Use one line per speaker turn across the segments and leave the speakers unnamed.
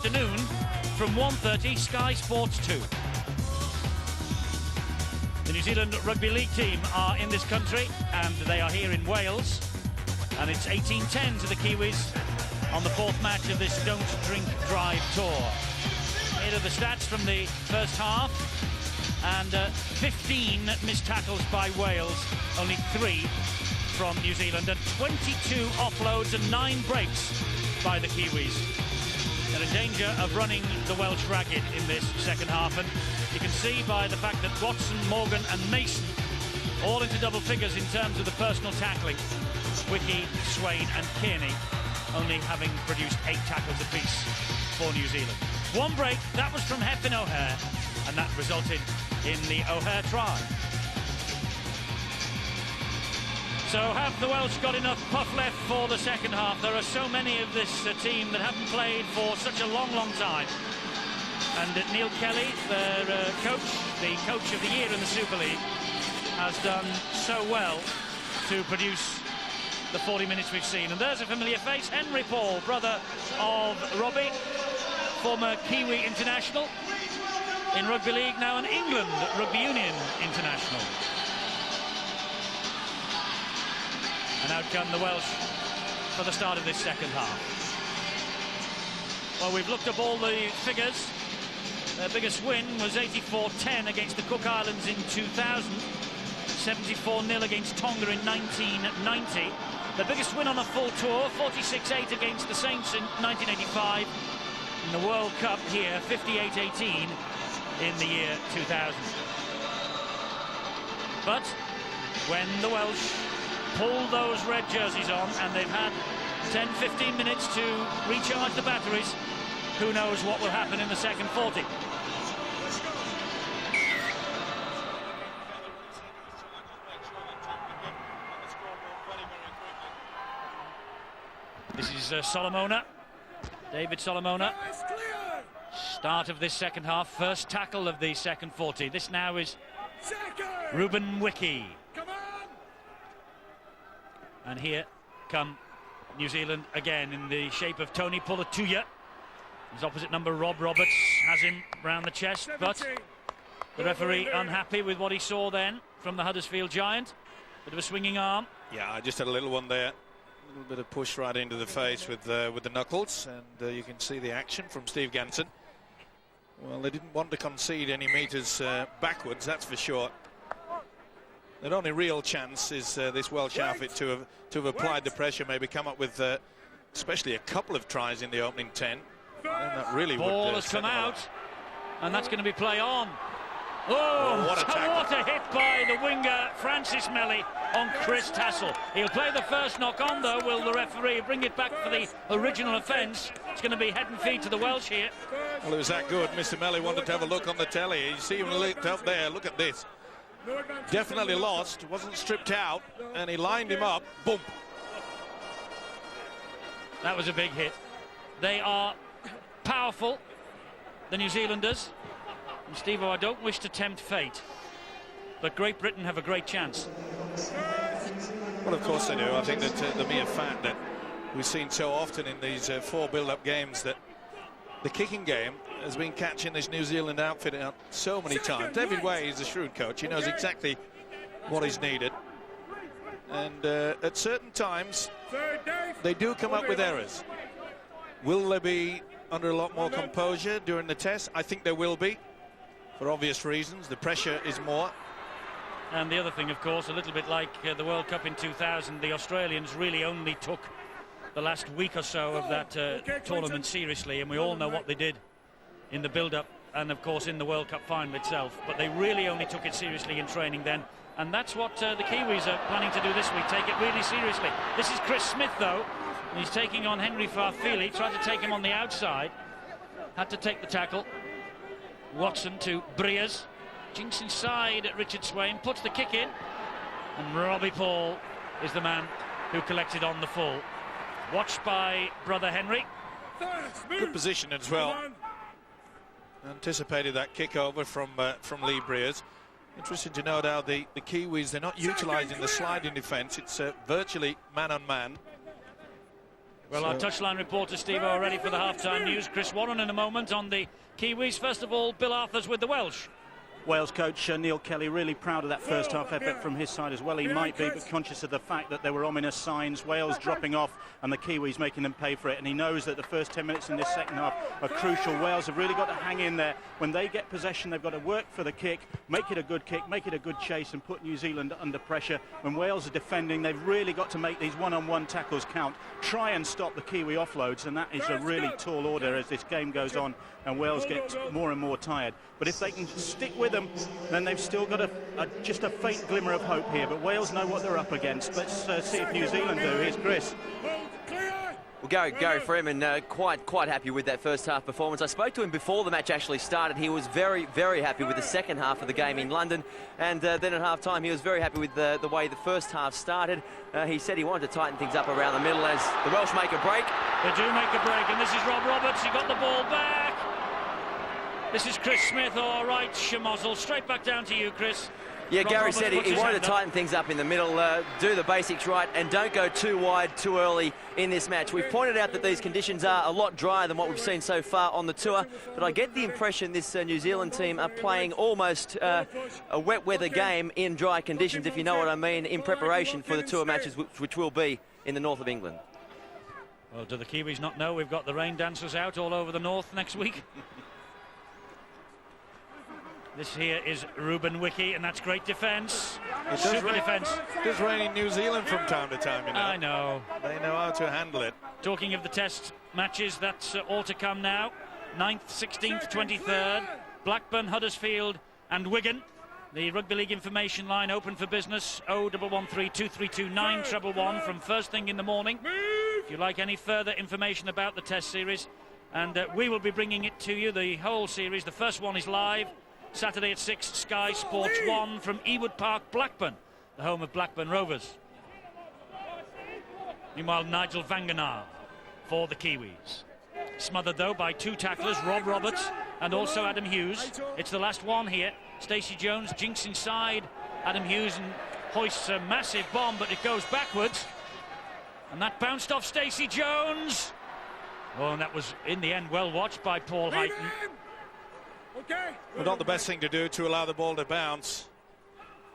afternoon from 1:30, Sky Sports 2. The New Zealand Rugby League team are in this country, and they are here in Wales. And it's 18-10 to the Kiwis on the fourth match of this Don't Drink Drive tour. Here are the stats from the first half, and 15 missed tackles by Wales, only 3 from New Zealand, and 22 offloads and 9 breaks by the Kiwis. They're in danger of running the Welsh ragged in this second half, and you can see by the fact that Watson, Morgan and Mason all into double figures in terms of the personal tackling. Wiki, Swain and Kearney only having produced 8 tackles apiece for New Zealand. One break, that was from Hefin O'Hare, and that resulted in the O'Hare try. So have the Welsh got enough puff left for the second half? There are so many of this team that haven't played for such a long time. And Neil Kelly, their coach, the coach of the year in the Super League, has done so well to produce the 40 minutes we've seen. And there's a familiar face, Henry Paul, brother of Robbie, former Kiwi international in Rugby League, now an England Rugby Union international. And out come the Welsh for the start of this second half. Well, we've looked up all the figures. Their biggest win was 84-10 against the Cook Islands in 2000, 74-0 against Tonga in 1990. The biggest win on a full tour, 46-8 against the Saints in 1985. In the World Cup here, 58-18 in the year 2000. But when the Welsh pull those red jerseys on, and they've had 10-15 minutes to recharge the batteries, who knows what will happen in the second 40. This is Solomona, David Solomona. Start of this second half, first tackle of the second 40. This now is Ruben Wiki. And here come New Zealand again in the shape of Tony Pulatuya. His opposite number, Rob Roberts, has him round the chest, but the referee unhappy with what he saw then from the Huddersfield Giant. Bit of a swinging arm.
Yeah, I just had a little one there. A little bit of push right into the face with the knuckles, and you can see the action from Steve Ganson. Well, they didn't want to concede any metres backwards, that's for sure. Their only real chance is this Welsh outfit to have applied the pressure, maybe come up with especially a couple of tries in the opening 10. And that really
ball has come out, and that's going to be play on. Oh, what a hit by the winger Francis Melly on Chris Tassel. He'll play the first knock on, though. Will the referee bring it back for the original offence? It's going to be head and feet to the Welsh here.
Well, it was that good. Mr. Melly wanted to have a look on the telly. You see him looked up there. Look at this. Definitely lost, wasn't stripped out, and he lined him up. Boom.
That was a big hit. They are powerful, the New Zealanders. And Steve-O, I don't wish to tempt fate, but Great Britain have a great chance.
Well, of course they do. I think that the mere fact that we've seen so often in these 4 build-up games that the kicking game has been catching this New Zealand outfit out so many times. David Way is a shrewd coach. He knows exactly what is needed. And at certain times, they do come up with errors. Will they be under a lot more composure during the test? I think there will be, for obvious reasons. The pressure is more.
And the other thing, of course, a little bit like the World Cup in 2000, the Australians really only took the last week or so of that tournament seriously, and we all know what they did in the build-up and, of course, in the World Cup final itself. But they really only took it seriously in training then, and that's what the Kiwis are planning to do this week, take it really seriously. This is Chris Smith, though. He's taking on Henry Farfili, tried to take him on the outside, had to take the tackle. Watson to Briers, jinks inside at Richard Swain, puts the kick in, and Robbie Paul is the man who collected on the full. Watched by brother Henry.
Good position as well. Anticipated that kick over from Lee Briers. Interesting to note how the Kiwis, they're not utilising the sliding defence. It's virtually man-on-man.
Well, our touchline reporter, Steve, are ready for the half-time news. Chris Warren in a moment on the Kiwis. First of all, Bill Arthurs with the Welsh.
Wales coach Neil Kelly really proud of that first half effort from his side as well. He might be, but conscious of the fact that there were ominous signs, Wales dropping off and the Kiwis making them pay for it. And he knows that the first 10 minutes in this second half are crucial. Wales have really got to hang in there. When they get possession, they've got to work for the kick, make it a good kick, make it a good chase and put New Zealand under pressure. When Wales are defending, they've really got to make these one-on-one tackles count, try and stop the Kiwi offloads, and that is a really tall order as this game goes on and Wales gets more and more tired. But if they can stick with them, then they've still got just a faint glimmer of hope here. But Wales know what they're up against. Let's see if New Zealand do. Here's Chris.
Well, Gary Freeman quite happy with that first half performance. I spoke to him before the match actually started. He was very happy with the second half of the game in London, and then at half time he was very happy with the way the first half started. He said he wanted to tighten things up around the middle as the Welsh make a break.
They do make a break, and this is Rob Roberts. He got the ball back. This is Chris Smith. All right, Schmozzle. Straight back down to you, Chris.
Yeah,
Rob
Gary
Roberts
said he wanted to tighten things up in the middle, do the basics right, and don't go too wide too early in this match. We've pointed out that these conditions are a lot drier than what we've seen so far on the tour, but I get the impression this New Zealand team are playing almost a wet weather game in dry conditions, if you know what I mean, in preparation for the tour matches which will be in the north of England.
Well, do the Kiwis not know we've got the rain dancers out all over the north next week? This here is Ruben Wiki, and that's great defence. Super defence.
It does rain in New Zealand from time to time, you know.
I know.
They know how to handle it.
Talking of the test matches, that's all to come now. 9th, 16th, 23rd. Blackburn, Huddersfield and Wigan. The Rugby League information line open for business. 0113 232 911 from first thing in the morning. If you like any further information about the test series. And we will be bringing it to you, the whole series. The first one is live. Saturday at 6, Sky Sports 1 from Ewood Park, Blackburn, the home of Blackburn Rovers. Meanwhile, Nigel Vangenaar for the Kiwis. Smothered, though, by two tacklers, Rob Roberts and also Adam Hughes. It's the last one here. Stacey Jones jinks inside Adam Hughes and hoists a massive bomb, but it goes backwards. And that bounced off Stacey Jones. Oh, and that was, in the end, well watched by Paul Heighton.
Well, not the best thing to do to allow the ball to bounce.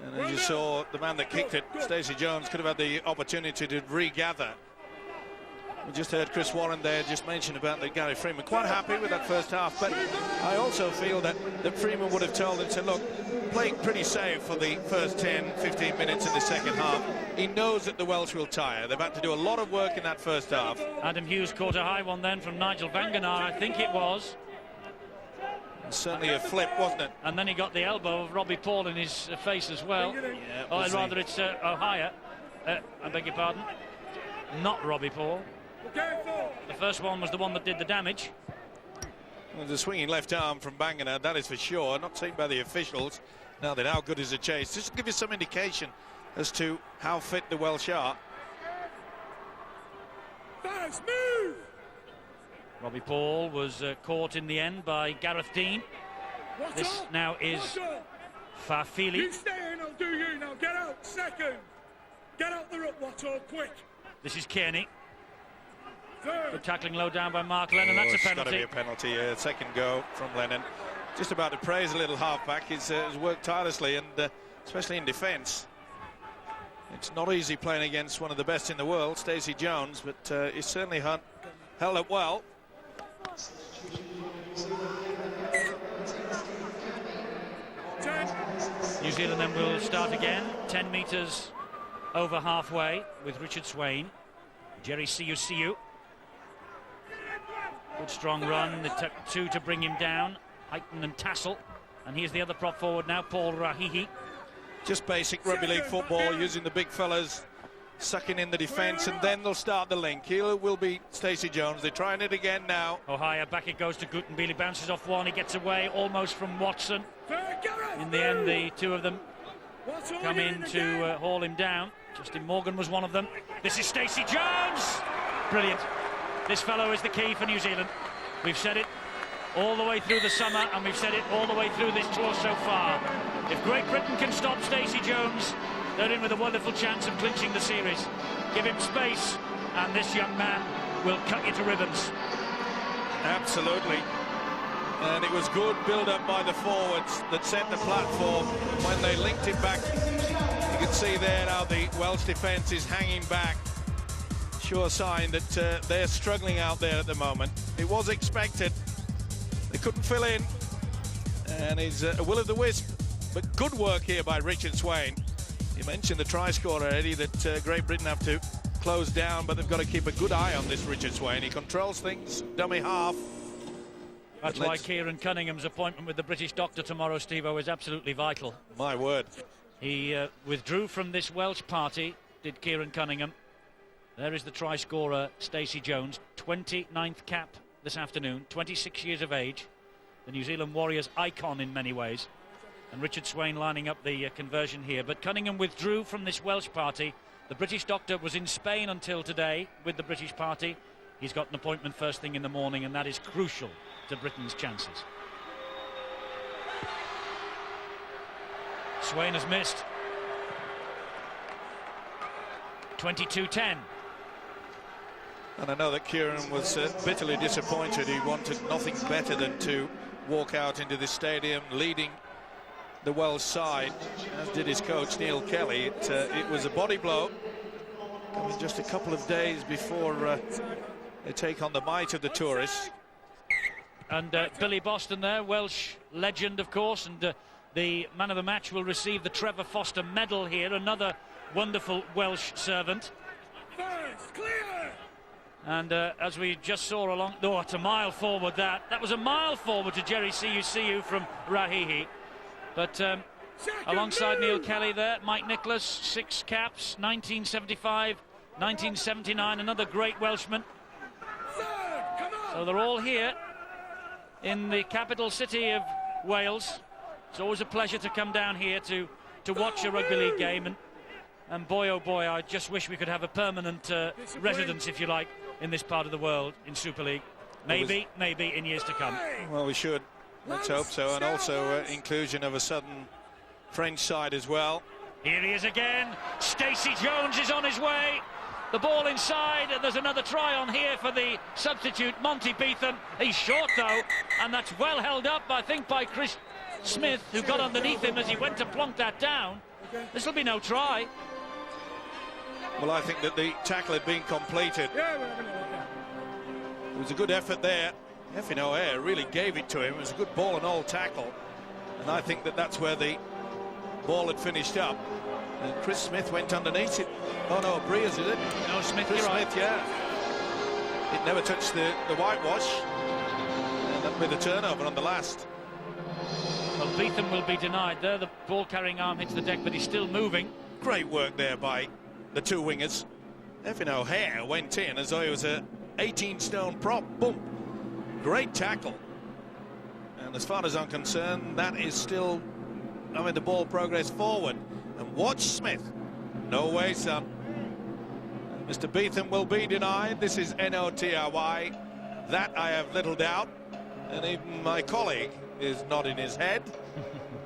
And as you saw, the man that kicked it, Stacey Jones, could have had the opportunity to regather. We just heard Chris Warren there just mention about the Gary Freeman. Quite happy with that first half, but I also feel that Freeman would have told him, said, look, playing pretty safe for the first 10, 15 minutes in the second half. He knows that the Welsh will tire. They've had to do a lot of work in that first half.
Adam Hughes caught a high one then from Nigel Vangenaar, I think it was.
Certainly a flip, wasn't it?
And then he got the elbow of Robbie Paul in his face as well.
Yeah,
or rather, it's Ohio. I beg your pardon. Not Robbie Paul. The first one was the one that did the damage.
Well, the swinging left arm from Banganer, that is for sure. Not seen by the officials. Now then, how good is the chase? Just to give you some indication as to how fit the Welsh are.
Nice move!
Robbie Paul was caught in the end by Gareth Dean. This now is Fafili.
You stay in, I'll do you now. Get out, second. Get out the ruck, Watto, quick.
This is Kearney.
Third.
Good tackling low down by Mark Lennon. That's a
It's got to
penalty.
be a penalty. Second go from Lennon. Just about to praise a little halfback. He's worked tirelessly, and especially in defence. It's not easy playing against one of the best in the world, Stacey Jones, but he's certainly held up well.
New Zealand then will start again. 10 metres over halfway with Richard Swain. Jerry Siu. Good strong run. They took two to bring him down. Heighton and Tassel. And here's the other prop forward now, Paul Rahihi.
Just basic rugby league football, using the big fellas, sucking in the defence, and then they'll start the link. Here will be Stacey Jones. They're trying it again now.
Ohio, back it goes to Gutenbeely, bounces off one, he gets away almost from Watson. In the end, the two of them come in to haul him down. Justin Morgan was one of them. This is Stacey Jones! Brilliant. This fellow is the key for New Zealand. We've said it all the way through the summer, and we've said it all the way through this tour so far. If Great Britain can stop Stacey Jones, they're in with a wonderful chance of clinching the series. Give him space, and this young man will cut you to ribbons.
Absolutely. And it was good build-up by the forwards that set the platform. When they linked it back, you can see there now the Welsh defence is hanging back. Sure sign that they're struggling out there at the moment. It was expected. They couldn't fill in. And it's a will-o'-the-wisp. But good work here by Richard Swain. You mentioned the try scorer, Eddie, that Great Britain have to close down, but they've got to keep a good eye on this Richard Swain. He controls things, dummy half.
That's why Kieran Cunningham's appointment with the British doctor tomorrow, Steve-O, is absolutely vital.
My word.
He withdrew from this Welsh party, did Kieran Cunningham. There is the try scorer, Stacey Jones, 29th cap this afternoon, 26 years of age, the New Zealand Warriors icon in many ways. And Richard Swain lining up the conversion here. But Cunningham withdrew from this Welsh party. The British doctor was in Spain until today with the British party. He's got an appointment first thing in the morning, and that is crucial to Britain's chances. Swain has missed. 22-10.
And I know that Kieran was bitterly disappointed. He wanted nothing better than to walk out into the stadium leading the Welsh side, as did his coach Neil Kelly. It was a body blow. I mean, just a couple of days before they take on the might of the tourists.
And Billy Boston there, Welsh legend, of course, and the man of the match will receive the Trevor Foster medal here, another wonderful Welsh servant.
First, clear!
And as we just saw along, oh, it's a mile forward that was a mile forward to Jerry Siu from Rahihi. But alongside Neil Kelly there, Mike Nicholas, 6 caps, 1975, 1979, another great Welshman. So they're all here in the capital city of Wales. It's always a pleasure to come down here to watch a rugby league game, and boy oh boy, I just wish we could have a permanent residence, if you like, in this part of the world in Super League. Maybe in years to come.
Well, we should. Let's hope so. And also inclusion of a southern French side as well.
Here he is again. Stacey Jones is on his way. The ball inside, and there's another try on here for the substitute, Monty Beetham. He's short though, and that's well held up, I think, by Chris Smith, who got underneath him as he went to plonk that down. This will be no try.
Well, I think that the tackle had been completed. It was a good effort there. Effin O'Hare really gave it to him. It was a good ball and all tackle. And I think that that's where the ball had finished up. And Chris Smith went underneath it. Oh no, Breers, is it?
No, Smith,
Chris
you're right.
Smith, yeah. It never touched the whitewash. And that'll be the turnover on the last.
Well, Beetham will be denied there. The ball carrying arm hits the deck, but he's still moving.
Great work there by the two wingers. Effin O'Hare went in as though he was a 18-stone prop. Boom. Great tackle. And as far as I'm concerned, that is still having the ball progress forward. And watch Smith. No way, son. Mr. Beetham will be denied. This is NOTRY. That I have little doubt. And even my colleague is nodding his head.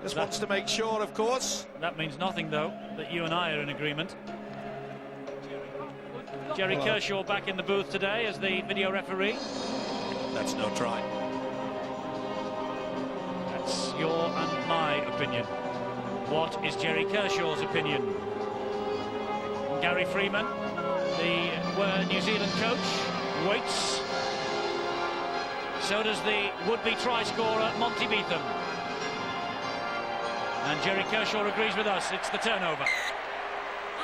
Just wants to make sure, of course.
That means nothing, though, that you and I are in agreement. Jerry Kershaw back in the booth today as the video referee.
That's no try.
That's your and my opinion. What is Jerry Kershaw's opinion? And Gary Freeman, the New Zealand coach, waits. So does the would-be try scorer, Monty Beetham. And Jerry Kershaw agrees with us. It's the turnover.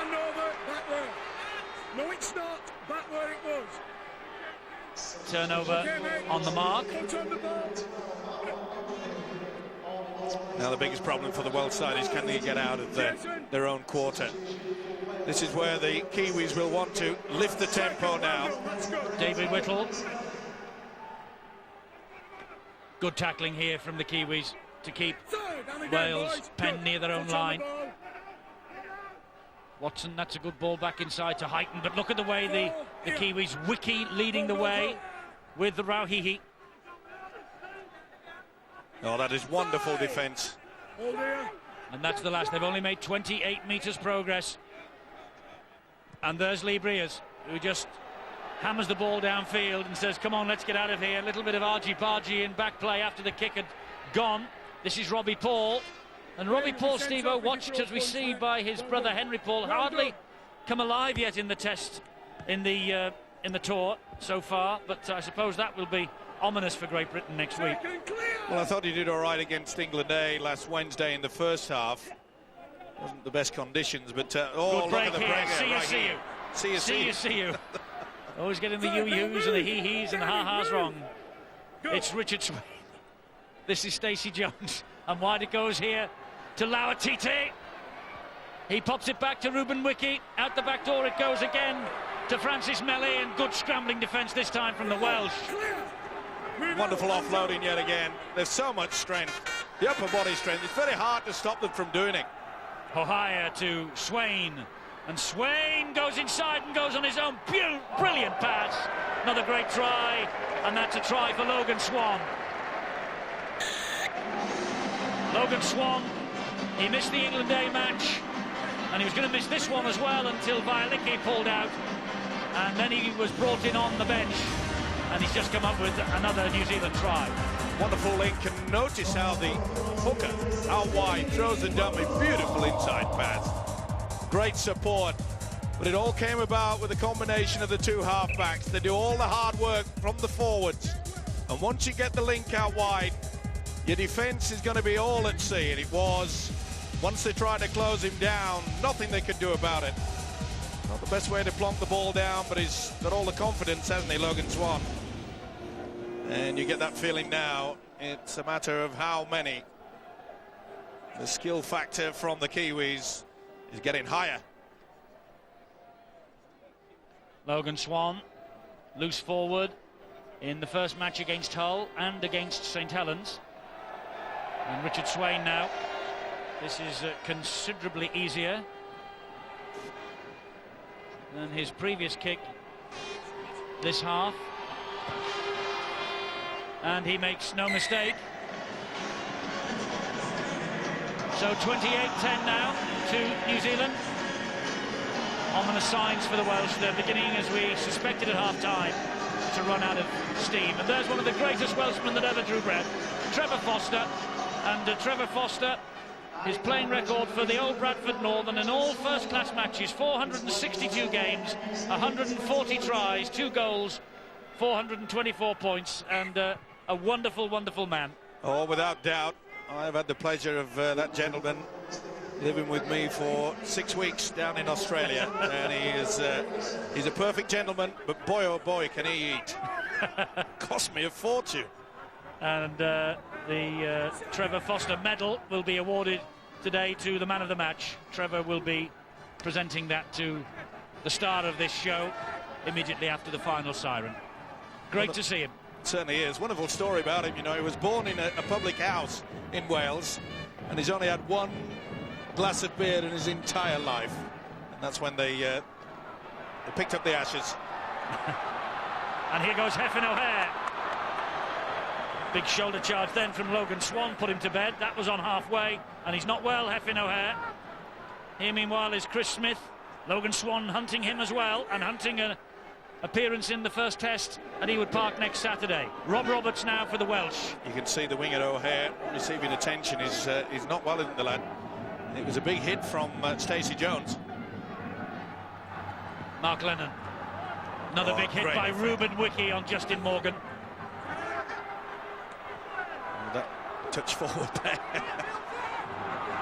And over, back where. No, it's not. Back where it was.
Turnover on the mark.
Put on the ball.
Now the biggest problem for the Welsh side is can they get out of their own quarter. This is where the Kiwis will want to lift the tempo now.
David Whittle. Good tackling here from the Kiwis to keep Wales penned near their own line. Watson, that's a good ball back inside to Heighton, but look at the way the Kiwis, Wiki leading the way with the Rahihi.
Oh, that is wonderful defence.
And that's the last. They've only made 28 metres progress. And there's Lee Breers, who just hammers the ball downfield and says, come on, let's get out of here. A little bit of argy-bargy in back play after the kick had gone. This is Robbie Paul. And Robbie Paul, Steve-O, watched, as we see, by his brother Henry Paul, hardly come alive yet in the test, in the tour so far. But I suppose that will be ominous for Great Britain next week.
Well, I thought he did all right against England A last Wednesday in the first half. Wasn't the best conditions, but
good break
look at the
here.
break
See you. Always getting the you-yous and the he-he's and the ha-has wrong. It's Richard Swain. This is Stacey Jones. And wide it goes here to Lauatiti. He pops it back to Ruben Wiki. Out the back door it goes again to Francis Melly, and good scrambling defence this time from the Welsh.
Wonderful offloading yet again. There's so much strength. The upper body strength. It's very hard to stop them from doing it.
Hohaya to Swain. And Swain goes inside and goes on his own. Brilliant pass. Another great try. And that's a try for Logan Swan. Logan Swan, he missed the England A match. And he was going to miss this one as well until Vialicki pulled out. And then he was brought in on the bench. And he's just come up with another New Zealand try.
Wonderful link, and notice how the hooker, out wide, throws the dummy. Beautiful inside pass. Great support. But it all came about with a combination of the two halfbacks. They do all the hard work from the forwards. And once you get the link out wide, your defence is going to be all at sea. And it was. Once they tried to close him down, nothing they could do about it. Not the best way to plonk the ball down, but he's got all the confidence, hasn't he, Logan Swan? And you get that feeling now. It's a matter of how many. The skill factor from the Kiwis is getting higher.
Logan Swan, loose forward in the first match against Hull and against St Helens. And Richard Swain now. This is considerably easier than his previous kick this half. And he makes no mistake. So 28-10 now to New Zealand. Ominous signs for the Welsh. They're beginning, as we suspected at half-time, to run out of steam. And there's one of the greatest Welshmen that ever drew breath, Trevor Foster. And Trevor Foster, his playing record for the old Bradford Northern in all first-class matches, 462 games, 140 tries, 2 goals, 424 points, and a wonderful, wonderful man.
Oh, without doubt. I've had the pleasure of that gentleman living with me for 6 weeks down in Australia, and he's a perfect gentleman, but boy, oh boy, can he eat. Cost me a fortune.
And the Trevor Foster medal will be awarded today to the man of the match. Trevor will be presenting that to the star of this show immediately after the final siren. Great to see him.
Certainly is. Wonderful story about him. You know, he was born in a public house in Wales, and he's only had one glass of beer in his entire life, and that's when they picked up the ashes.
And here goes Hefin O'Hare. Big shoulder charge then from Logan Swan, put him to bed. That was on halfway, and he's not well, Hefin O'Hare. Here meanwhile is Chris Smith. Logan Swan hunting him as well, and hunting an appearance in the first test at Ewood Park next Saturday. Rob Roberts now for the Welsh.
You can see the wing at O'Hare receiving attention. He's not well, isn't the lad? It was a big hit from Stacey Jones.
Mark Lennon. Another big hit by Ruben Wiki on Justin Morgan.
That touch forward there.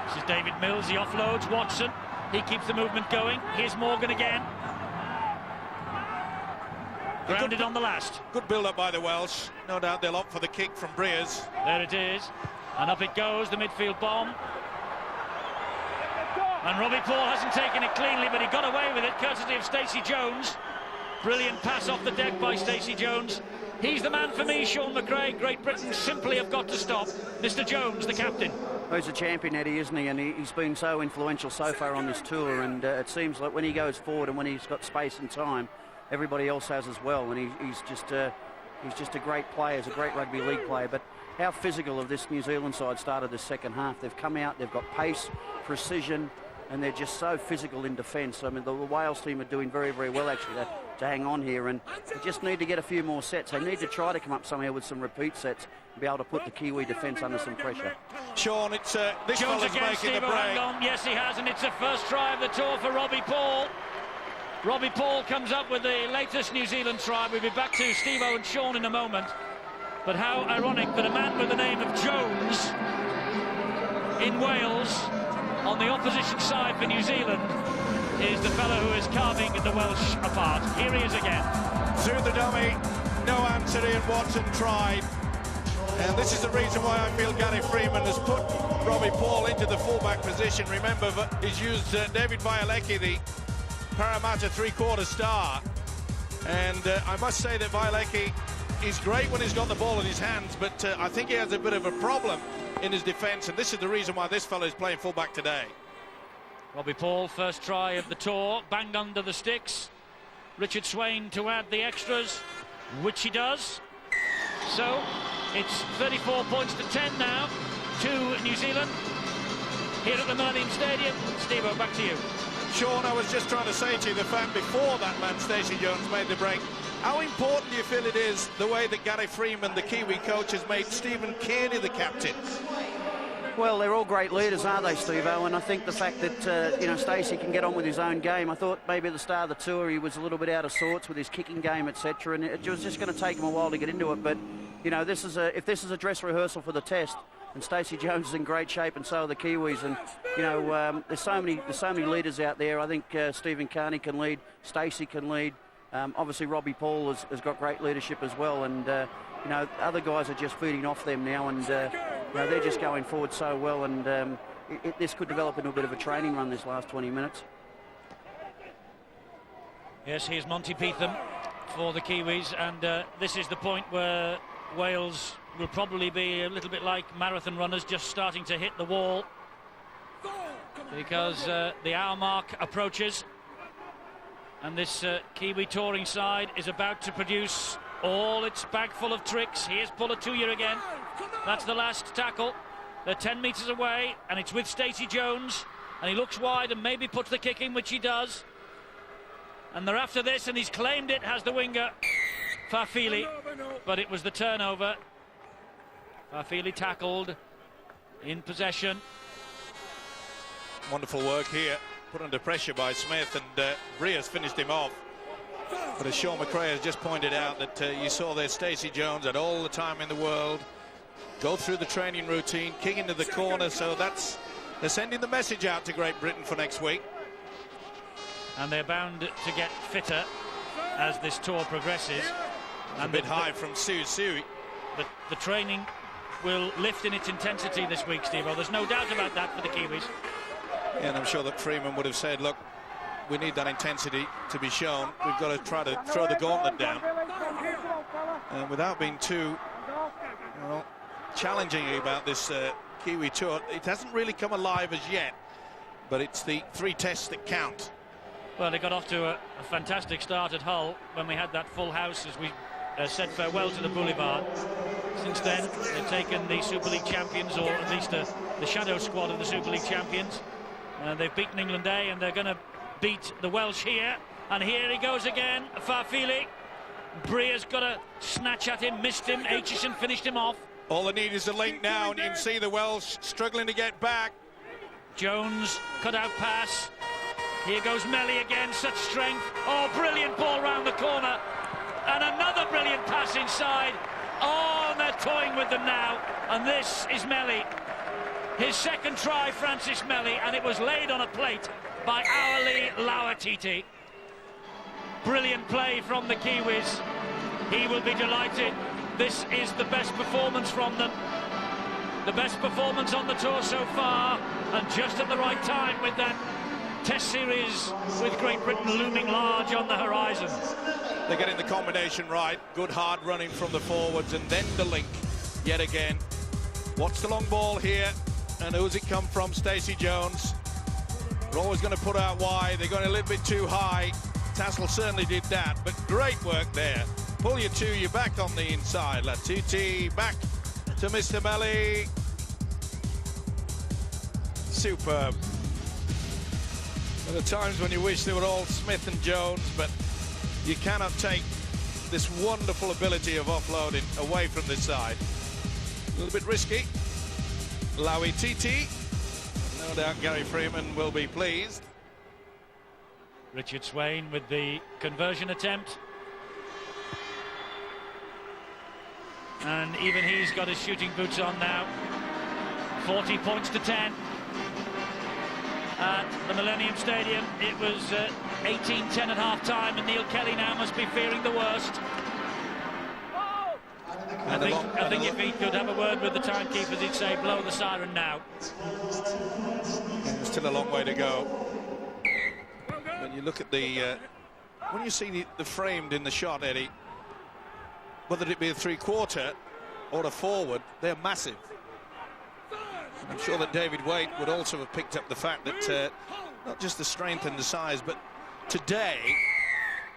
This is David Mills. He offloads Watson. He keeps the movement going. Here's Morgan again. Grounded on the last.
Good build-up by the Welsh. No doubt they'll opt for the kick from Breers.
There it is. And up it goes, the midfield bomb. And Robbie Paul hasn't taken it cleanly, but he got away with it, courtesy of Stacey Jones. Brilliant pass off the deck by Stacey Jones. He's the man for me, Sean McRae. Great Britain simply have got to stop. Mr. Jones, the captain.
He's a champion, Eddie, isn't he? And he's been so influential so far on this tour. And it seems like when he goes forward and when he's got space and time, everybody else has as well. And he's just a great player. He's a great rugby league player. But how physical of this New Zealand side started the second half. They've come out, they've got pace, precision, and they're just so physical in defence. I mean, the Wales team are doing very, very well actually to hang on here, and they just need to get a few more sets. They need to try to come up somehow with some repeat sets and be able to put the Kiwi defence under some pressure.
Sean, it's this
Jones
fella's
again,
making the
Steve
break.
on. Yes, he has, and it's the first try of the tour for Robbie Paul. Robbie Paul comes up with the latest New Zealand try. We'll be back to Steve-O and Sean in a moment. But how ironic that a man with the name of Jones in Wales on the opposition side for New Zealand is the fellow who is carving the Welsh apart. Here he is again.
Through the dummy, no answer. Ian Watson tried. And this is the reason why I feel Gary Freeman has put Robbie Paul into the fullback position. Remember, he's used David Vialecki, the Parramatta three-quarter star. And I must say that Vialecki is great when he's got the ball in his hands, but I think he has a bit of a problem in his defence, and this is the reason why this fellow is playing fullback today.
Robbie Paul, first try of the tour, banged under the sticks. Richard Swain to add the extras, which he does. So it's 34 points to 10 now to New Zealand here at the Millennium Stadium. Steve-O, back to you.
Sean, I was just trying to say to you the fact before that man Stacey Jones made the break, how important do you feel it is the way that Gary Freeman, the Kiwi coach, has made Stephen Kearney the captain?
Well, they're all great leaders, aren't they, Steve-O? And I think the fact that, you know, Stacey can get on with his own game. I thought maybe at the start of the tour he was a little bit out of sorts with his kicking game, etc. And it was just going to take him a while to get into it. But, you know, if this is a dress rehearsal for the test, and Stacey Jones is in great shape, and so are the Kiwis. And, you know, there's so many leaders out there. I think Stephen Kearney can lead, Stacey can lead. Obviously, Robbie Paul has got great leadership as well. And, you know, other guys are just feeding off them now. And, you know, they're just going forward so well, and this could develop into a bit of a training run this last 20 minutes.
Yes, here's Monty Peetham for the Kiwis, and this is the point where Wales will probably be a little bit like marathon runners, just starting to hit the wall, because the hour mark approaches, and this Kiwi touring side is about to produce all its bag full of tricks. Here's Pulatuya again. That's the last tackle. They're 10 metres away, and it's with Stacey Jones, and he looks wide and maybe puts the kick in, which he does. And they're after this, and he's claimed it, has the winger Fafili, but it was the turnover. Fafili tackled, in possession.
Wonderful work here, put under pressure by Smith, and Breas finished him off. But as Sean McRae has just pointed out, that you saw there Stacey Jones had all the time in the world, go through the training routine, kick into the corner, so they're sending the message out to Great Britain for next week.
And they're bound to get fitter as this tour progresses.
And a bit high from Sui.
The training will lift in its intensity this week, Steve-O. There's no doubt about that for the Kiwis.
Yeah, and I'm sure that Freeman would have said, look, we need that intensity to be shown. We've got to try to throw the gauntlet down. And without being too challenging about this Kiwi tour, it hasn't really come alive as yet. But it's the 3 tests that count.
Well, they got off to a fantastic start at Hull when we had that full house as we said farewell to the Boulevard. Since then, they've taken the Super League champions, or at least the shadow squad of the Super League champions. They've beaten England A, and they're going to beat the Welsh here. And here he goes again, Fafili. Brea's got a snatch at him, missed him. Aitchison finished him off.
All they need is a link now, and you can see the Welsh struggling to get back.
Jones, cut out pass. Here goes Melly again, such strength. Oh, brilliant ball round the corner. And another brilliant pass inside. Oh, and they're toying with them now. And this is Melly. His second try, Francis Melly, and it was laid on a plate by Auli Lauatiti. Brilliant play from the Kiwis. He will be delighted. This is the best performance from them. The best performance on the tour so far, and just at the right time with that Test series with Great Britain looming large on the horizon.
They're getting the combination right. Good hard running from the forwards, and then the link yet again. Watch the long ball here, and who's it come from? Stacey Jones. They're always going to put out wide. They're going a little bit too high. Tassel certainly did that, but great work there. Pull you two, you're back on the inside. Latiti back to Mr. Melly. Superb. There are times when you wish they were all Smith and Jones, but you cannot take this wonderful ability of offloading away from this side. A little bit risky. Lowy TT. No doubt Gary Freeman will be pleased.
Richard Swain with the conversion attempt. And even he's got his shooting boots on now. 40 points to 10. At the Millennium Stadium, it was 18-10 at half-time, and Neil Kelly now must be fearing the worst. I think if he could have a word with the timekeepers, he'd say, blow the siren now.
There's still a long way to go. When you look at the... when you see the framed in the shot, Eddie, whether it be a three-quarter or a forward, they're massive. I'm sure that David Waite would also have picked up the fact that not just the strength and the size, but today,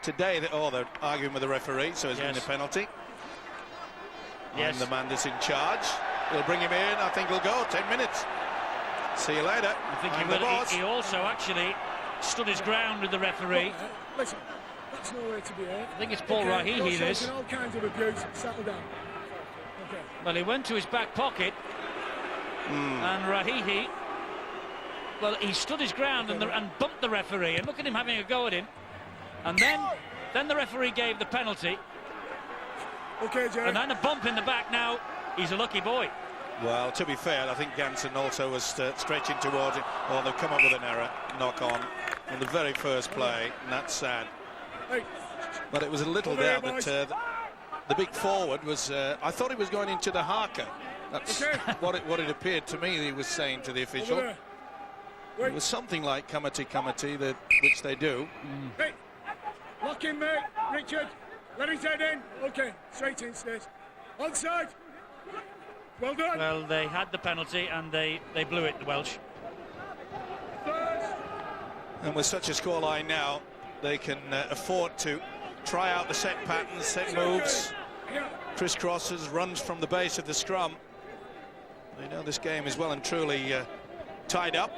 they're arguing with the referee, so it's been a penalty.
Yes.
And the man that's in charge. He'll bring him in. I think he'll go 10 minutes. See you later.
I think he will. He also actually stood his ground with the referee.
Listen, that's no way to be here.
I think it's Paul Rahihi, this.
All kinds of abuse. Settle down. Okay.
Well, he went to his back pocket, and Rahihi, well, he stood his ground and bumped the referee, and look at him having a go at him. And then the referee gave the penalty.
Okay, Jerry.
And then a bump in the back. Now he's a lucky boy.
Well, to be fair, I think Ganson also was stretching towards him. Oh, they've come up with an error, knock on the very first play, and that's sad.
Hey.
But it was a little doubt that the big forward was. I thought he was going into the Harker. That's what it appeared to me he was saying to the official. It was something like Kamati, which they do.
Hey, lock him, mate. Richard, let his head in. Okay, straight in, State. Onside. Well done.
Well, they had the penalty and they blew it, the Welsh.
And with such a scoreline now, they can afford to try out the set patterns, set moves, crisscrosses, runs from the base of the scrum. They know this game is well and truly tied up.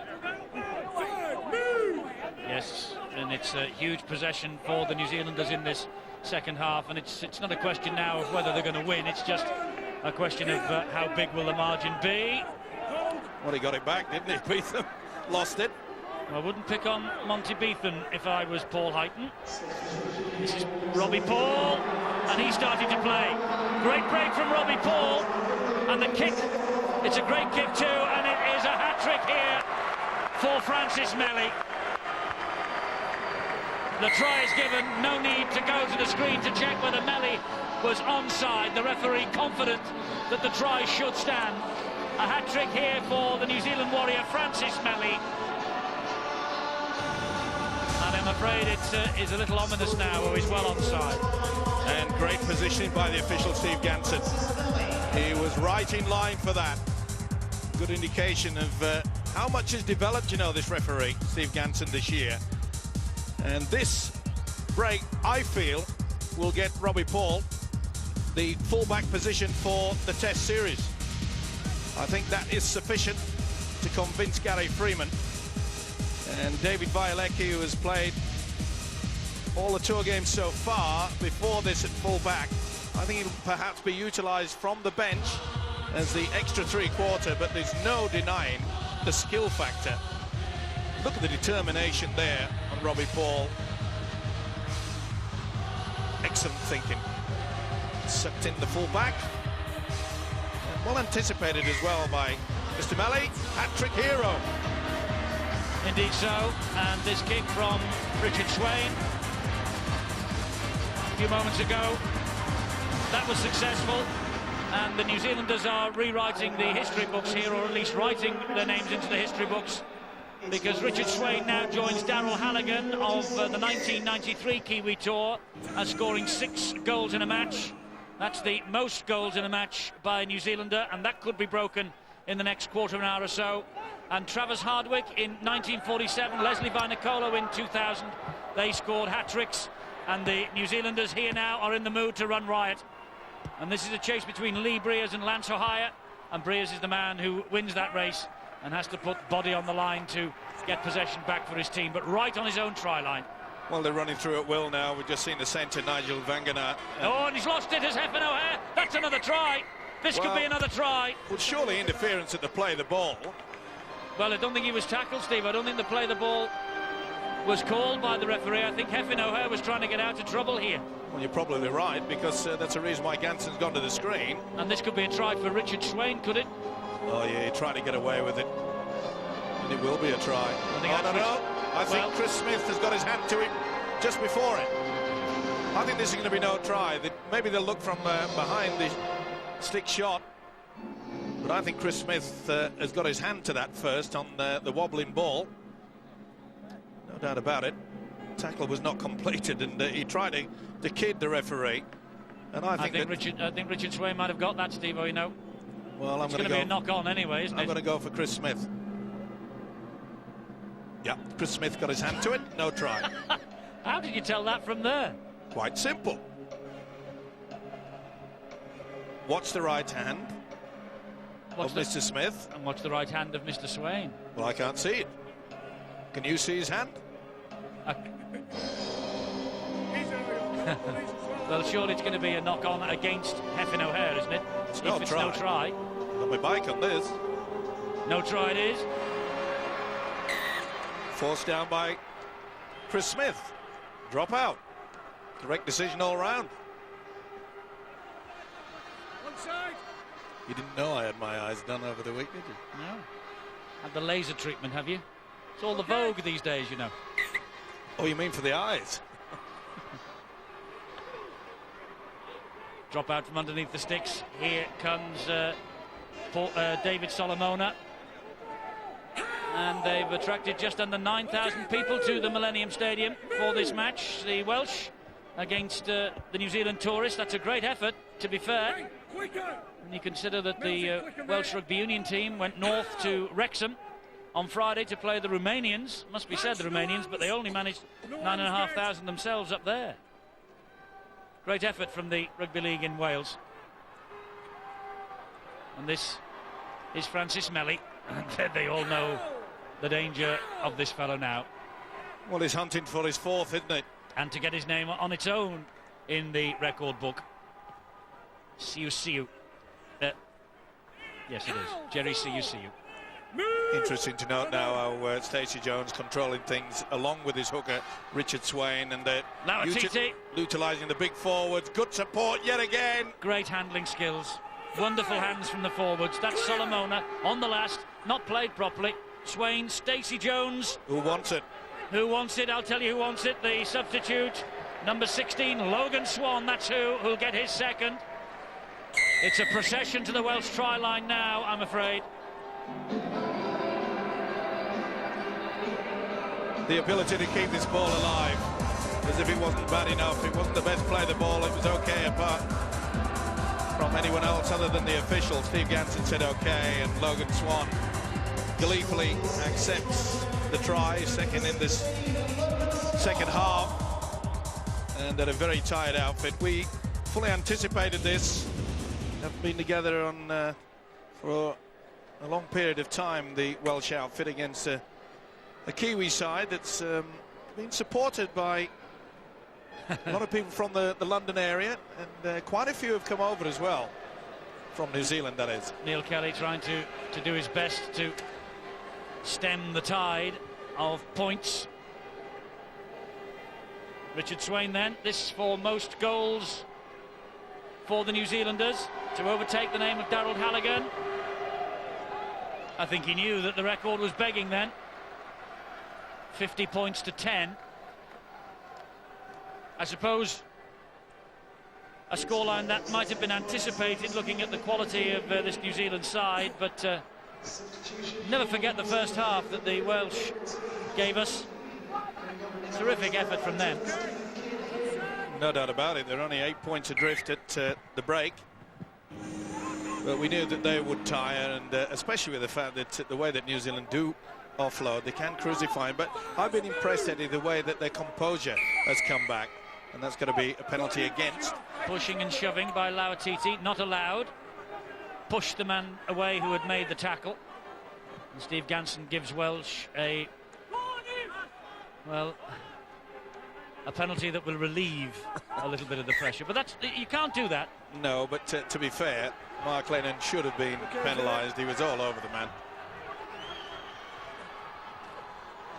Yes, and it's a huge possession for the New Zealanders in this second half, and it's not a question now of whether they're going to win, it's just a question of how big will the margin be.
Well, he got it back, didn't he? Beetham lost it.
I wouldn't pick on Monty Beetham if I was Paul Heighton. This is Robbie Paul, and he's starting to play. Great break from Robbie Paul, and the kick, it's a great kick too, and it is a hat-trick here for Francis Melly. The try is given, no need to go to the screen to check whether Melly was onside. The referee confident that the try should stand. A hat-trick here for the New Zealand warrior Francis Melly. And I'm afraid it is a little ominous now, or he's well onside.
And great positioning by the official Steve Ganson. He was right in line for that. Good indication of how much has developed, you know, this referee, Steve Ganson, this year. And this break, I feel, will get Robbie Paul the fullback position for the Test series. I think that is sufficient to convince Gary Freeman. And David Violecki, who has played all the tour games so far before this at fullback, I think he'll perhaps be utilised from the bench as the extra three-quarter, but there's no denying the skill factor. Look at the determination there on Robbie Paul. Excellent thinking. Sucked in the full-back. Well anticipated as well by Mr. Melly. Hat-trick hero.
Indeed so. And this kick from Richard Swain a few moments ago, that was successful. And the New Zealanders are rewriting the history books here, or at least writing their names into the history books, because Richard Swain now joins Darryl Halligan of the 1993 Kiwi Tour as scoring 6 goals in a match. That's the most goals in a match by a New Zealander, and that could be broken in the next quarter of an hour or so. And Travis Hardwick in 1947, Leslie Vainicolo in 2000, they scored hat-tricks, and the New Zealanders here now are in the mood to run riot. And this is a chase between Lee Briers and Lance O'Hire, and Briers is the man who wins that race and has to put body on the line to get possession back for his team, but right on his own try line.
Well, they're running through at will now. We've just seen the centre, Nigel Vangana.
Oh, and he's lost it as Hefin O'Hare. That's another try. This could be another try.
Well, surely interference at the play of the ball.
Well, I don't think he was tackled, Steve. I don't think the play of the ball was called by the referee. I think Hefin O'Hare was trying to get out of trouble here.
Well, you're probably right, because that's the reason why Ganson's gone to the screen.
And this could be a try for Richard Swain, could it?
Oh, yeah, he tried to get away with it. And it will be a try. I think Chris Smith has got his hand to him just before it. I think this is going to be no try. Maybe they'll look from behind the stick shot. But I think Chris Smith has got his hand to that first on the wobbling ball. No doubt about it. Tackle was not completed, and he tried to kid the referee. And I think
Richard Swain might have got that, Steve. You know.
Well,
it's going to be a knock-on anyway, isn't it?
I'm going to go for Chris Smith. Yeah, Chris Smith got his hand to it. No try.
How did you tell that from there?
Quite simple. Watch the right hand of Mr. Smith.
And watch the right hand of Mr. Swain.
Well, I can't see it. Can you see his hand?
Well, surely it's going to be a knock-on against Hefin O'Hare, isn't it?
It's
no try.
Got my bike on this.
No try it is.
Forced down by Chris Smith. Drop out. Correct decision all round.
Onside.
You didn't know I had my eyes done over the week, did you?
No. Had the laser treatment, have you? It's all the vogue these days, you know.
Oh, you mean for the eyes?
Drop out from underneath the sticks. Here comes David Solomona. And they've attracted just under 9,000 people to the Millennium Stadium for this match. The Welsh against the New Zealand tourists. That's a great effort, to be fair. When you consider that the Welsh Rugby Union team went north to Wrexham on Friday to play the Romanians. Must be said, the Romanians, but they only managed 9,500 themselves up there. Great effort from the Rugby League in Wales. And this is Francis Melly. And they all know the danger of this fellow now.
Well, he's hunting for his fourth, isn't it?
And to get his name on its own in the record book. Siu. Yes, it is. Jerry Siu.
Interesting to note now how Stacey Jones controlling things along with his hooker, Richard Swain, and utilising the big forwards. Good support yet again.
Great handling skills. Wonderful hands from the forwards. That's Solomona on the last. Not played properly. Swain, Stacey Jones.
Who wants it?
Who wants it? I'll tell you who wants it. The substitute, number 16, Logan Swan. That's who'll get his second. It's a procession to the Welsh try line now, I'm afraid.
The ability to keep this ball alive, as if it wasn't bad enough. It wasn't the best play of the ball. It was okay apart from anyone else other than the official. Steve Ganson said okay, and Logan Swan gleefully accepts the try, second in this second half, and at a very tired outfit. We fully anticipated this. Have been together on for a long period of time, the Welsh outfit, against a Kiwi side that's been supported by a lot of people from the London area, and quite a few have come over as well, from New Zealand, that is.
Neil Kelly trying to do his best to stem the tide of points. Richard Swain then, this for most goals for the New Zealanders, to overtake the name of Daryl Halligan. I think he knew that the record was begging then. 50 points to 10. I suppose a scoreline that might have been anticipated looking at the quality of this New Zealand side, but never forget the first half that the Welsh gave us. Terrific effort from them.
No doubt about it. They're only 8 points adrift at the break. But we knew that they would tire, and especially with the fact that the way that New Zealand do offload, they can crucify him. But I've been impressed, Eddie, the way that their composure has come back, and that's going to be a penalty against.
Pushing and shoving by Lauatiti, not allowed. Pushed the man away who had made the tackle. And Steve Ganson gives Welsh a penalty that will relieve a little bit of the pressure. But you can't do that.
No, but to be fair, Mark Lennon should have been penalised. He was all over the man.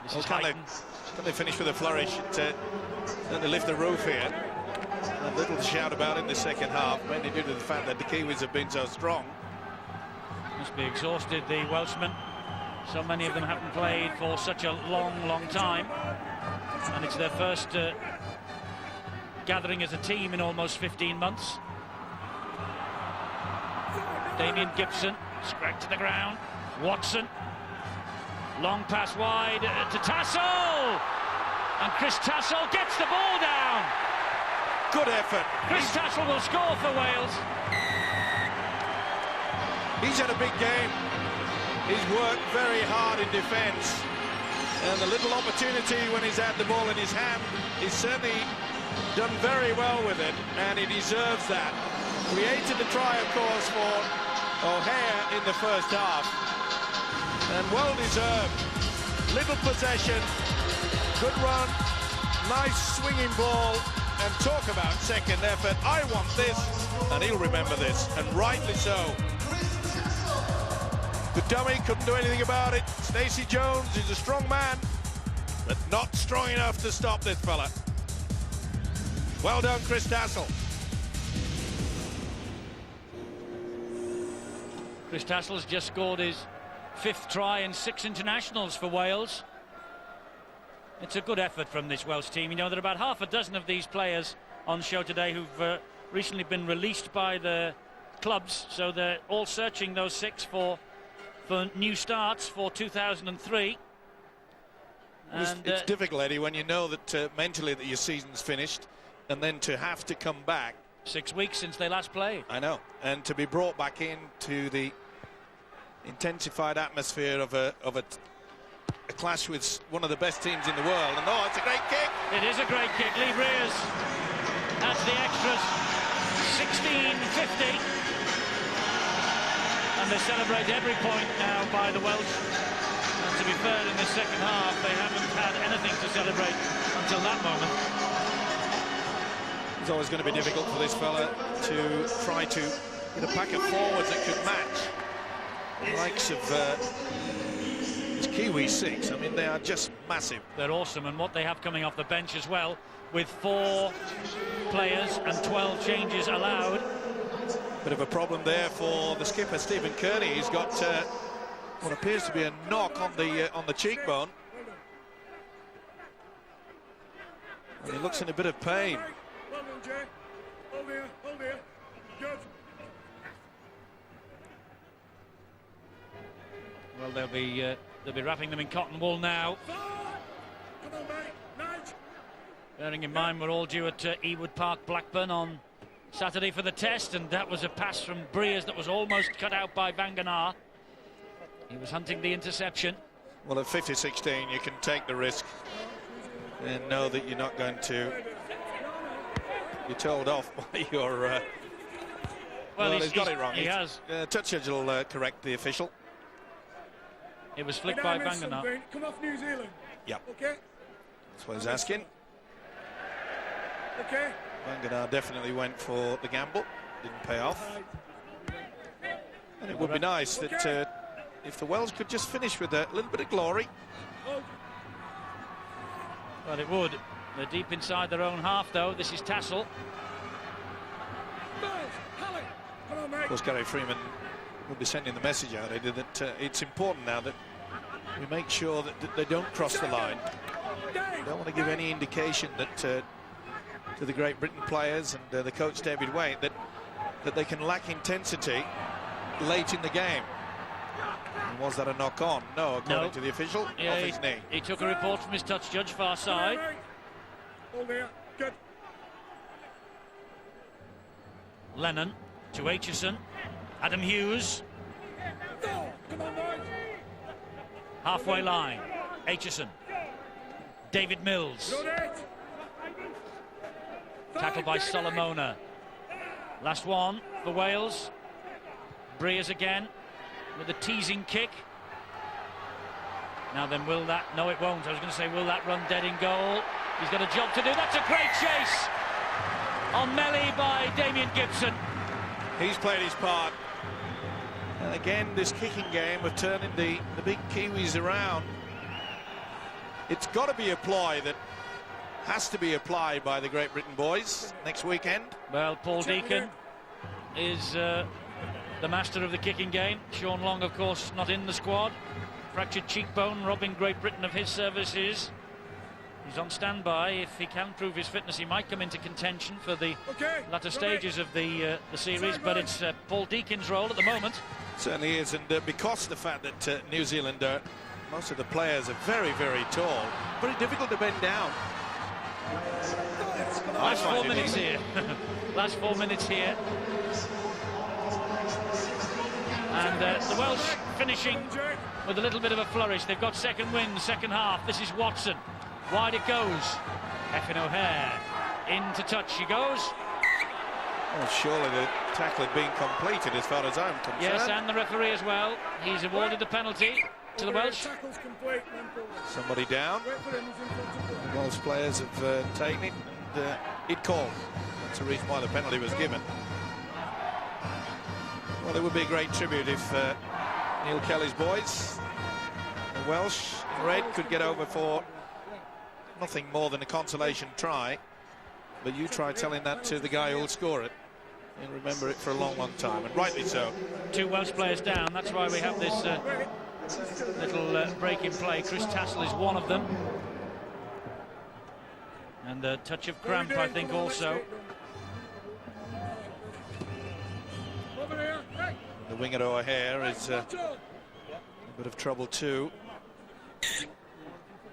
Can they finish with a flourish? Then they lift the roof here. A little shout about in the second half, mainly due to the fact that the Kiwis have been so strong.
Must be exhausted, the Welshmen. So many of them haven't played for such a long time. And it's their first gathering as a team in almost 15 months. Damien Gibson, scragged to the ground. Watson. Long pass wide to Tassel, and Chris Tassel gets the ball down.
Good effort.
Chris Tassel will score for Wales.
He's had a big game. He's worked very hard in defence, and the little opportunity when he's had the ball in his hand, he's certainly done very well with it, and he deserves that. Created the try, of course, for O'Hare in the first half. And well deserved. Little possession, good run, nice swinging ball, and talk about second effort. I want this, and he'll remember this, and rightly so. The dummy couldn't do anything about it. Stacey Jones is a strong man, but not strong enough to stop this fella. Well done, Chris Tassel.
Chris Tassel's just scored his 5th try and 6 internationals for Wales. It's a good effort from this Welsh team. You know, there are about half a dozen of these players on show today who've recently been released by the clubs, so they're all searching, those 6, for new starts for 2003.
It's difficult, Eddie, when you know that mentally that your season's finished, and then to have to come back.
6 weeks since they last played.
I know, and to be brought back into the intensified atmosphere of a clash with one of the best teams in the world. And it's a great kick.
It is a great kick. Lee Briers adds the extras. 16-50. And they celebrate every point now by the Welsh. And to be fair, in the second half, they haven't had anything to celebrate until that moment.
It's always going to be difficult for this fella to try to get a pack of forwards that could match the likes of this Kiwi 6. I mean, they are just massive.
They're awesome, and what they have coming off the bench as well, with 4 players and 12 changes allowed.
Bit of a problem there for the skipper, Stephen Kearney. He's got what appears to be a knock on the cheekbone. And he looks in a bit of pain.
Well done, Jay. Hold here. Good.
Well, they'll be wrapping them in cotton wool now.
Come on, mate. Nice.
Bearing in mind we're all due at Ewood Park, Blackburn on Saturday for the test, and that was a pass from Briers that was almost cut out by Vanganar. He was hunting the interception.
Well, at 50-16, you can take the risk and know that you're not going to be told off by your... well, he's got it wrong.
He has.
Touch judge will correct the official.
It was flicked by Vanganar.
Come off New Zealand.
Yep.
Okay.
That's what he's asking.
Okay.
Vanganar definitely went for the gamble. Didn't pay off. And it would be nice that if the Welsh could just finish with a little bit of glory.
Well, it would. They're deep inside their own half, though. This is Tassel.
Of course, Gary Freeman will be sending the message out, Eddie, that it's important now that we make sure that they don't cross the line. Don't want to give any indication that to the Great Britain players and the coach David Waite that they can lack intensity late in the game. And was that a knock-on? No, according to the official, off his knee.
He took a report from his touch judge, far side.
Hold there. Good.
Lennon to Aitchison. Adam Hughes.
Come on, boys.
Halfway line. Aitchison. David Mills. Tackled by Solomona. Last one for Wales. Briers again with a teasing kick. Now then, will that... No, it won't. I was going to say, will that run dead in goal? He's got a job to do. That's a great chase on Melly by Damien Gibson.
He's played his part. And again, this kicking game of turning the big Kiwis around. It's got to be a ploy that has to be applied by the Great Britain boys next weekend.
Well, Paul Deacon is the master of the kicking game. Sean Long, of course, not in the squad. Fractured cheekbone, robbing Great Britain of his services. He's on standby. If he can prove his fitness, he might come into contention for the latter stages of the series, but it's Paul Deacon's role at the moment.
Certainly is, and because of the fact that New Zealand, most of the players are very, very tall, very difficult to bend down.
Last 4 minutes here. Last 4 minutes here. And the Welsh finishing with a little bit of a flourish. They've got second wind, second half. This is Watson. Wide it goes. Effin O'Hare into touch she goes.
Well, surely the tackle had been completed as far as I'm concerned.
Yes, and the referee as well. He's awarded the penalty to the Welsh.
Somebody down. The Welsh players have taken it, and it called. That's the reason why the penalty was given. Well, it would be a great tribute if Neil Kelly's boys, the Welsh in red, could get over for nothing more than a consolation try. But you try telling that to the guy who'll score it. He'll remember it for a long, long time, and rightly so. 2
Welsh players down. That's why we have this little break in play. Chris Tassel is one of them. And a touch of cramp, I think, also.
The winger O'Hare is a bit of trouble too.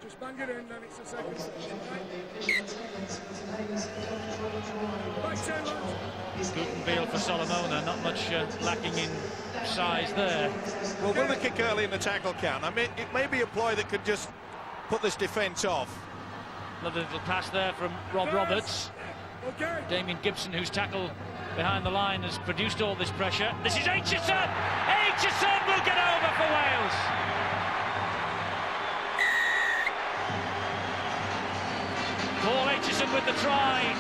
Just bang it in, then it's a second.
Gutenbiel for Solomona, not much lacking in size there.
Well, will the kick early in the tackle count? I mean, it may be a ploy that could just put this defence off.
Another little pass there from Rob Roberts. Damien Gibson, whose tackle behind the line has produced all this pressure. This is Aitchison! Aitchison will get over for Wales! Paul Aitchison with the try.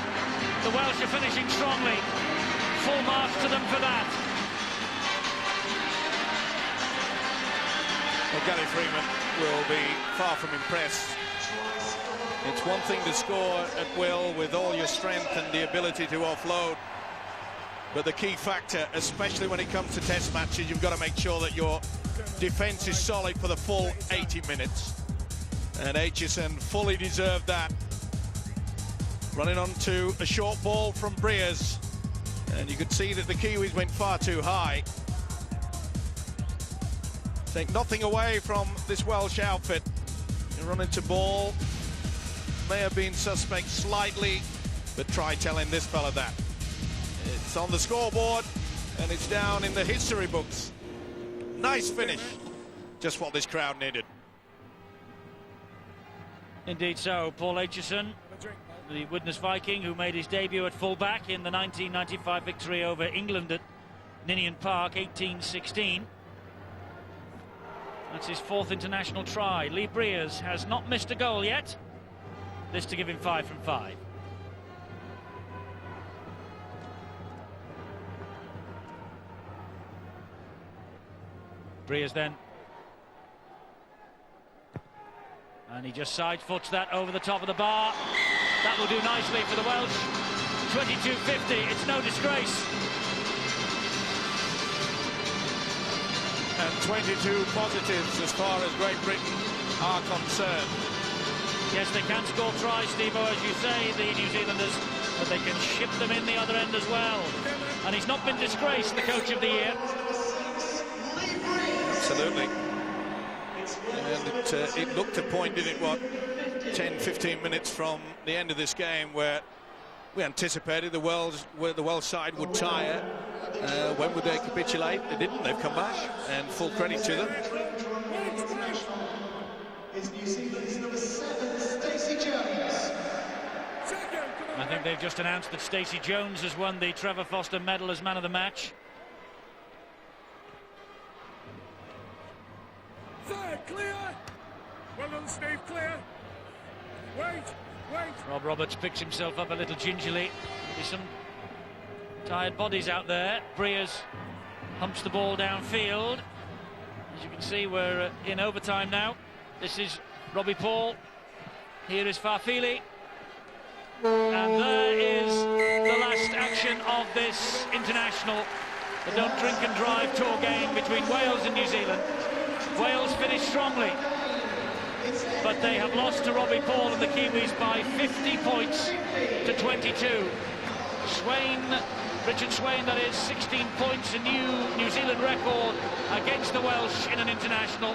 The Welsh are finishing strongly. Full marks to them for that.
Well, Gary Freeman will be far from impressed. It's one thing to score at will with all your strength and the ability to offload. But the key factor, especially when it comes to test matches, you've got to make sure that your defence is solid for the full 80 minutes. And Aitchison fully deserved that. Running on to a short ball from Breers. And you could see that the Kiwis went far too high. Take nothing away from this Welsh outfit. You run into ball. May have been suspect slightly, but try telling this fella that. It's on the scoreboard, and it's down in the history books. Nice finish. Just what this crowd needed.
Indeed so. Paul Aitchison, the Widnes Viking, who made his debut at full-back in the 1995 victory over England at Ninian Park, 18-16. That's his 4th international try. Lee Breers has not missed a goal yet. This to give him 5 from 5. Breers then. And he just side-foots that over the top of the bar. That will do nicely for the Welsh. 22-50, it's no disgrace.
And 22 positives as far as Great Britain are concerned.
Yes, they can score tries, Steve-O, as you say, the New Zealanders, but they can ship them in the other end as well. And he's not been disgraced, the coach of the year.
Absolutely. And it looked a point, didn't it, what, 10-15 minutes from the end of this game, where we anticipated the Welsh side would tire. When would they capitulate? They didn't. They've come back, and full credit to them.
I think they've just announced that Stacey Jones has won the Trevor Foster Medal as man of the match.
Clear. Well done, Steve. Clear. Wait.
Rob Roberts picks himself up a little gingerly. There's some tired bodies out there. Breers humps the ball downfield. As you can see, we're in overtime now. This is Robbie Paul. Here is Farfili. And there is the last action of this international, the Don't Drink and Drive tour game between Wales and New Zealand. Wales finished strongly, but they have lost to Robbie Paul and the Kiwis by 50 points to 22. Richard Swain, that is, 16 points, a New Zealand record against the Welsh in an international.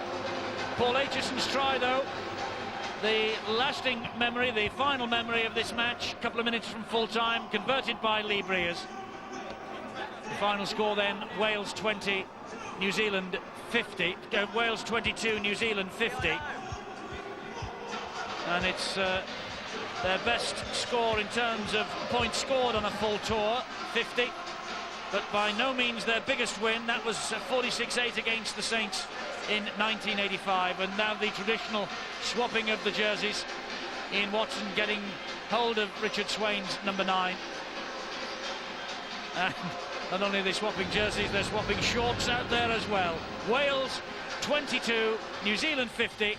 Paul Acheson's try, though, the lasting memory, the final memory of this match, a couple of minutes from full time, converted by Lee Breers. The final score then, Wales 20, New Zealand 50. Wales 22, New Zealand 50. And it's their best score in terms of points scored on a full tour, 50. But by no means their biggest win. That was 46-8 against the Saints in 1985. And now the traditional swapping of the jerseys. Ian Watson getting hold of Richard Swain's number 9. And not only are they swapping jerseys, they're swapping shorts out there as well. Wales 22, New Zealand 50.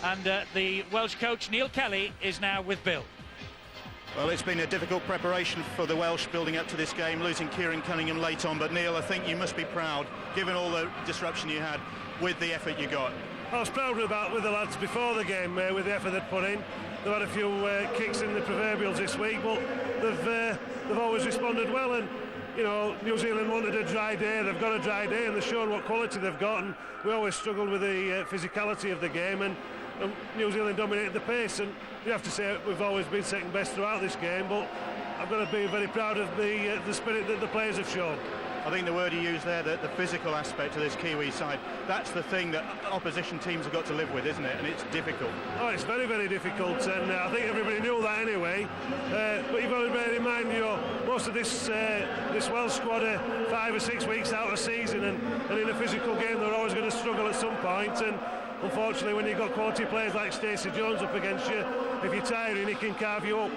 And the Welsh coach, Neil Kelly, is now with Bill.
Well, it's been a difficult preparation for the Welsh building up to this game, losing Kieran Cunningham late on. But, Neil, I think you must be proud, given all the disruption you had, with the effort you got.
I was proud with the lads before the game, with the effort they'd put in. They've had a few kicks in the proverbials this week, but they've always responded well. And, you know, New Zealand wanted a dry day. They've got a dry day, and they've shown what quality they've got. And we always struggled with the physicality of the game. And New Zealand dominated the pace, and you have to say we've always been second best throughout this game, but I've got to be very proud of the spirit that the players have shown.
I think the word you used there, the physical aspect of this Kiwi side, that's the thing that opposition teams have got to live with, isn't it? And it's difficult.
Oh, it's very, very difficult, and I think everybody knew that anyway. But you've got to bear in mind, you know, most of this Welsh squad are 5 or 6 weeks out of season, and in a physical game they're always going to struggle at some point. And unfortunately, when you've got quality players like Stacey Jones up against you, if you're tiring, he can carve you up.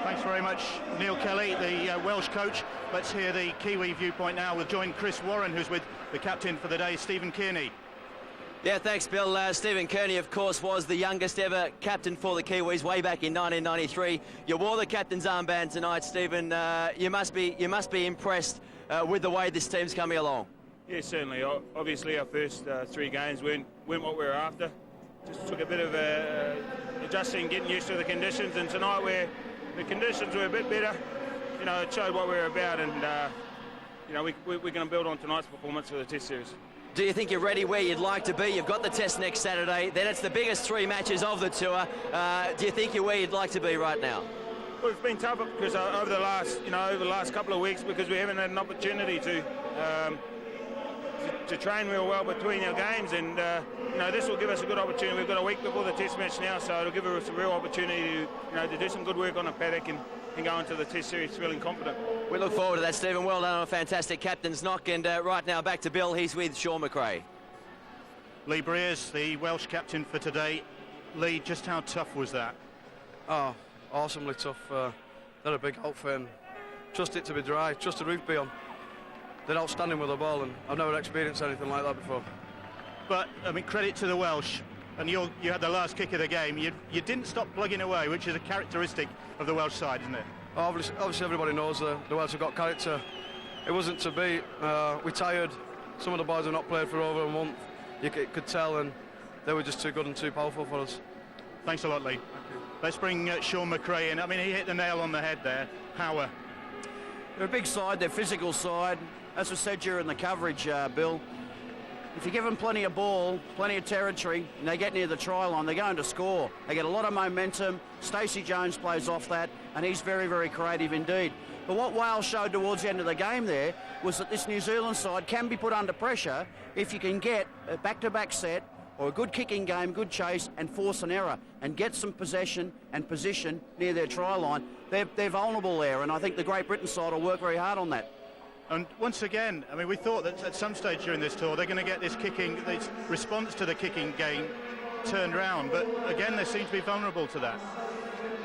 Thanks very much, Neil Kelly, the Welsh coach. Let's hear the Kiwi viewpoint now. We'll join Chris Warren, who's with the captain for the day, Stephen Kearney.
Yeah, thanks, Bill. Stephen Kearney, of course, was the youngest ever captain for the Kiwis way back in 1993. You wore the captain's armband tonight, Stephen. You must be impressed with the way this team's coming along.
Yeah, certainly. Obviously, our first 3 games weren't what we were after. Just took a bit of adjusting, getting used to the conditions, and tonight the conditions were a bit better. You know, it showed what we were about, and you know, we're going to build on tonight's performance for the Test series.
Do you think you're ready where you'd like to be? You've got the Test next Saturday. Then it's the biggest 3 matches of the tour. Do you think you're where you'd like to be right now?
Well, it's been tough because over the last couple of weeks, because we haven't had an opportunity to train real well between our games, and you know, this will give us a good opportunity. We've got a week before the Test match now, so it'll give us a real opportunity to do some good work on the paddock and go into the Test series feeling confident.
We look forward to that, Stephen. Well done on a fantastic captain's knock. And right now back to Bill. He's with Sean McRae.
Lee Breers, the Welsh captain for today. Lee, just how tough was that?
Oh, awesomely tough. They're a big outfit, and trust it to be dry, trust the roof be on. They're outstanding with the ball, and I've never experienced anything like that before.
But, I mean, credit to the Welsh. And you had the last kick of the game. You didn't stop plugging away, which is a characteristic of the Welsh side, isn't it?
Obviously everybody knows the Welsh have got character. It wasn't to be. We tired. Some of the boys have not played for over a month. You could tell, and they were just too good and too powerful for us.
Thanks a lot, Lee. Let's bring Sean McRae in. I mean, he hit the nail on the head there. Power.
They're a big side, they're a physical side. As I said during the coverage, Bill, if you give them plenty of ball, plenty of territory, and they get near the try line, they're going to score. They get a lot of momentum. Stacey Jones plays off that, and he's very, very creative indeed. But what Wales showed towards the end of the game there was that this New Zealand side can be put under pressure if you can get a back-to-back set or a good kicking game, good chase, and force an error and get some possession and position near their try line. They're vulnerable there, and I think the Great Britain side will work very hard on that.
And once again, I mean, we thought that at some stage during this tour they're going to get this response to the kicking game get turned round, but again, they seem to be vulnerable to that.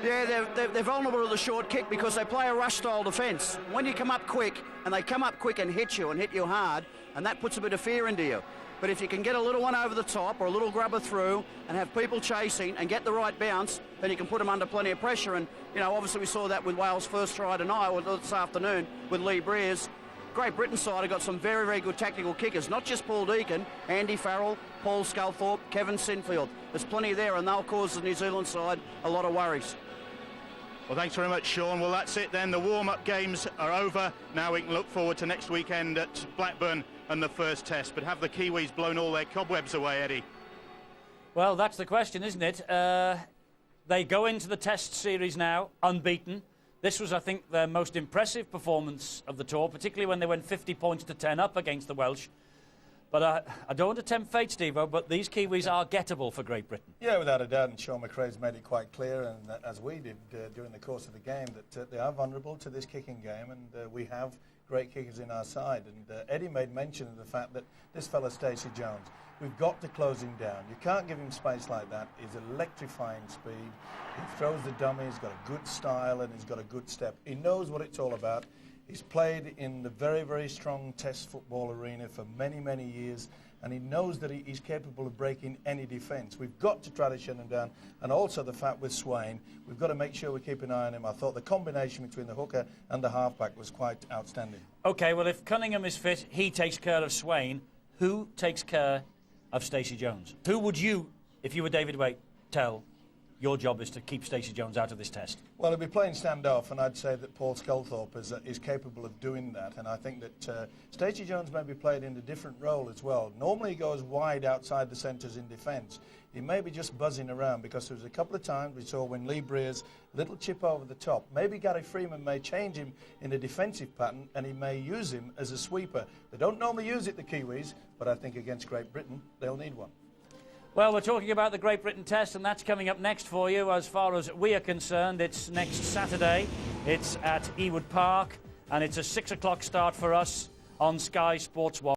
Yeah, they're vulnerable to the short kick because they play a rush-style defence. When you come up quick, and they come up quick and hit you hard, and that puts a bit of fear into you. But if you can get a little one over the top or a little grubber through and have people chasing and get the right bounce, then you can put them under plenty of pressure. And, you know, obviously we saw that with Wales' first try tonight, or this afternoon, with Lee Briers. Great Britain side have got some very, very good tactical kickers, not just Paul Deacon, Andy Farrell, Paul Sculthorpe, Kevin Sinfield. There's plenty there, and they'll cause the New Zealand side a lot of worries.
Well, thanks very much, Sean. Well, that's it then. The warm-up games are over. Now we can look forward to next weekend at Blackburn and the first test. But have the Kiwis blown all their cobwebs away, Eddie?
Well, that's the question, isn't it? They go into the test series now unbeaten. This was, I think, their most impressive performance of the tour, particularly when they went 50 points to 10 up against the Welsh. But I don't want to tempt fate, Steve-O, but these Kiwis are gettable for Great Britain.
Yeah, without a doubt, and Sean McRae's made it quite clear, and as we did during the course of the game, that they are vulnerable to this kicking game, and we have great kickers in our side. And Eddie made mention of the fact that this fella, Stacey Jones, we've got to close him down. You can't give him space like that. He's electrifying speed. He throws the dummy. He's got a good style, and he's got a good step. He knows what it's all about. He's played in the very, very strong test football arena for many, many years, and he knows that he's capable of breaking any defence. We've got to try to shut him down, and also the fact with Swain, we've got to make sure we keep an eye on him. I thought the combination between the hooker and the halfback was quite outstanding. OK, well, if Cunningham is fit, he takes care of Swain. Who takes care of Stacey Jones? Who would you, if you were David Waite, tell your job is to keep Stacey Jones out of this test? Well, he'll be playing standoff, and I'd say that Paul Sculthorpe is capable of doing that. And I think that Stacey Jones may be played in a different role as well. Normally he goes wide outside the centres in defence. He may be just buzzing around, because there was a couple of times we saw when Lee Briers, little chip over the top. Maybe Gary Freeman may change him in a defensive pattern, and he may use him as a sweeper. They don't normally use it, the Kiwis, but I think against Great Britain, they'll need one. Well, we're talking about the Great Britain test, and that's coming up next for you. As far as we are concerned, it's next Saturday. It's at Ewood Park, and it's a 6 o'clock start for us on Sky Sports 1.